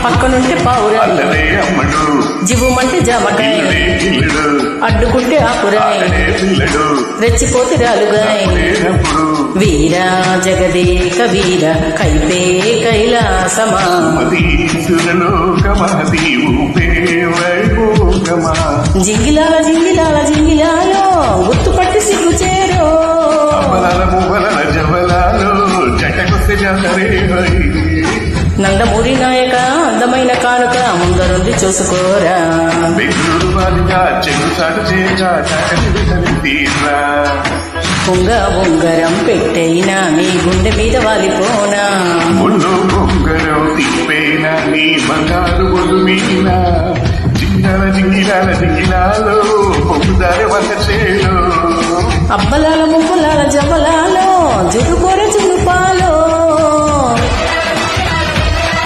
పక్కనుంటే పావురా జివ్వుమంటే జామకాయ అడ్డుకుంటే ఆకురాయ్ రెచ్చిపోతే రాలుగాయ్ వీరా జగదేక వీర కైపే కైలాసమా జింగిలాల జింగిలాల జింగిలాలో గుర్తుపట్టి సిగ్గు చేరో నందమూరి నాయక అందమైన కానుక ముందరుండి చూసుకోరా పొంగ ఉంగరం పెట్టైనా నీ గుండె మీద వాలిపోనా ఉంగరం తిప్పైనా నీ బంగారు బొడ్డు మీద జింగిలాల జింగిలాల జింగిలాలో పొంగుదారి వంట చేలో అబ్బలాల ముగ్గులాల జబ్బలాలో జుడుకోర జుడుపాలు